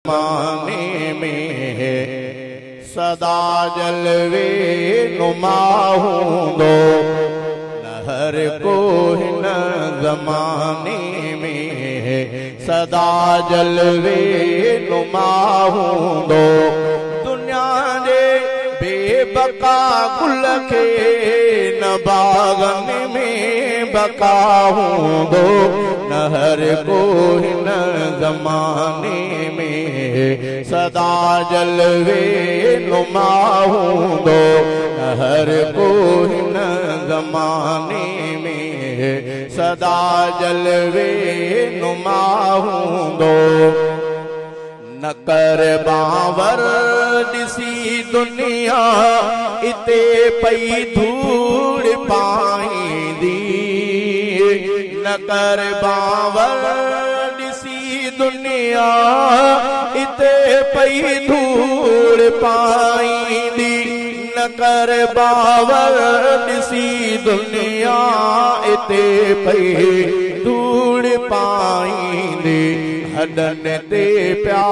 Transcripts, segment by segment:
ज़माने में सदा जलवे नुमा हूंदो न हर को हिन ज़माने में सदा जलवे नुमा हूंदो दुनिया जे बेबका गुल खे न बागनि में बका हूंदो न हर को हिन ज़माने में सदा जलवे नुमा हूंदो न हर को हिन ज़माने में सदा जलवे नुमा हूंदो न कर बावर ॾिसी दुनिया इते पई धूड़ पाईंदी न कर बावर ॾिसी दुनिया इते पई धूड़ पाईंदी न कर बावर ॾिसी दुनिया इते पई धूड़ पाईंदी हॾनि ते पिया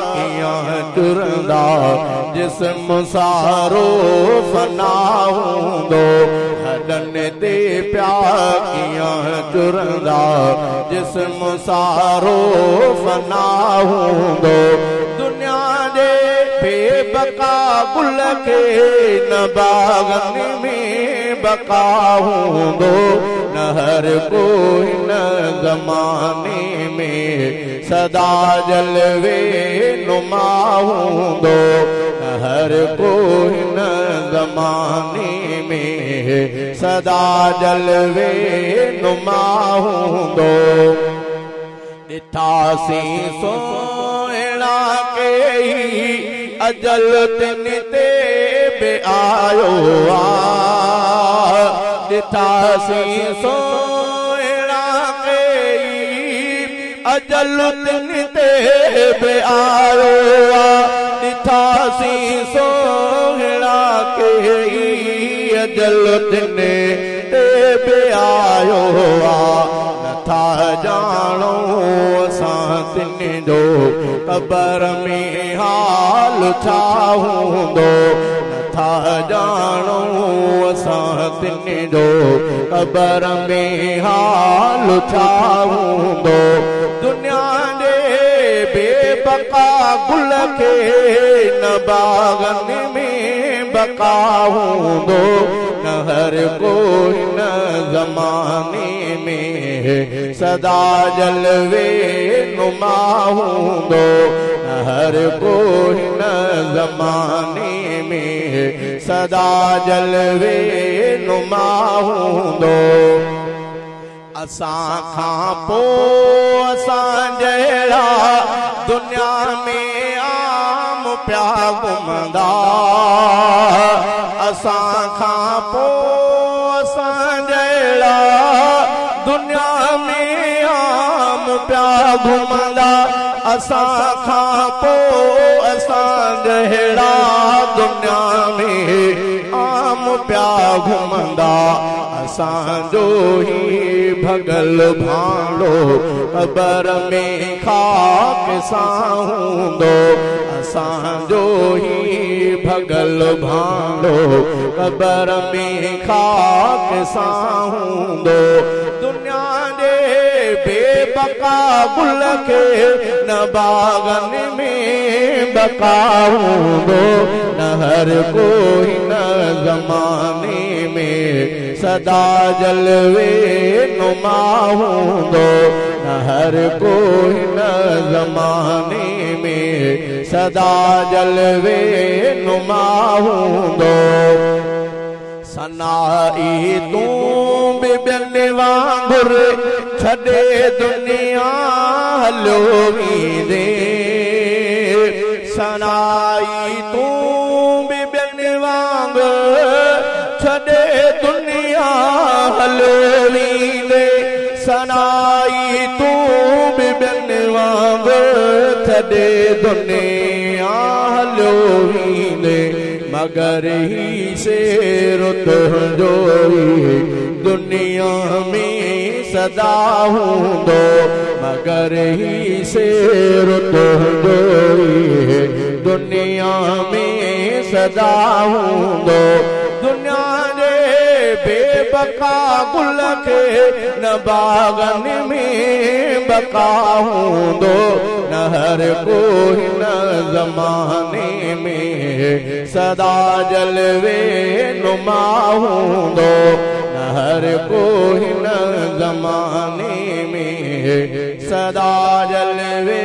कीअं टुरंदा जिस्म सारो फना हूंदो हॾनि ते पिया कीअं टुरंदा जिस्म सारो फना हूंदो दुनिया जे बेबका गुल खे न बागनि में बका हूंदो न हर को हिन ज़माने में सदा जलवे नुमा हूंदो न हर को हिन ज़माने में सदा जलवे नुमा हूंदो ॾिठासीं सोहिणा कई अजल तिन ते बि आयो आहे ॾिठासीं सोहिणा कई अजल तिन ते बि आयो आहे ॾिठासीं सोहिणा कई अजल तिन ते बि आयो आहे नथा ॼाणो असां तिन जो क़बर में हाल छा हूंदो नथा ॼाणो असां तिन जो क़बर में हाल छा हूंदो दुनिया जे बेबका गुल खे न बागनि में बका हूंदो न हर को हिन ज़माने में सदा जलवे नुमा हूंदो न हर को हिन ज़माने में सदा जलवे नुमा हूंदो असां खां पोइ असां जहिड़ा दुनिया में आम पिया घुमंदा असां खां पोइ असां जहिड़ा दुनिया में आम पिया घुमंदा असां खां पोइ असां जहिड़ा दुनिया में आम पिया घुमंदा असांजो ई भगल भांडो क़बर में खाक सां हूंदो असांजो ई भगल भांडो क़बर में खाक सां हूंदो दुनिया जे बेबका गुल खे न बागनि में बका हूंदो न हर को हिन ज़माने में सदा जलवे नुमा हूंदो न हर को हिन ज़माने में सदा जलवे नुमा हूंदो सनाई तूं बि ॿियनि वांगुर छॾे दुनिया हलियो वेंदे सनाई तूं बि ॿियनि वांगुर छॾे दुनिया हलियो वेंदे सनाई तूं बि ॿियनि वांगुर छॾे दुनिया हलियो वेंदे मगर ही शेर तुंहिंजो दुनिया में सदा हूंदो मगर ही शेर तुंहिंजो दुनिया में सदा हूंदो दुनिया जे बेबका गुल के न बागन में बका हूंदो न हर को हिन ज़माने में सदा जलवे नुमा हूंदो न हर को हिन ज़माने में सदा जलवे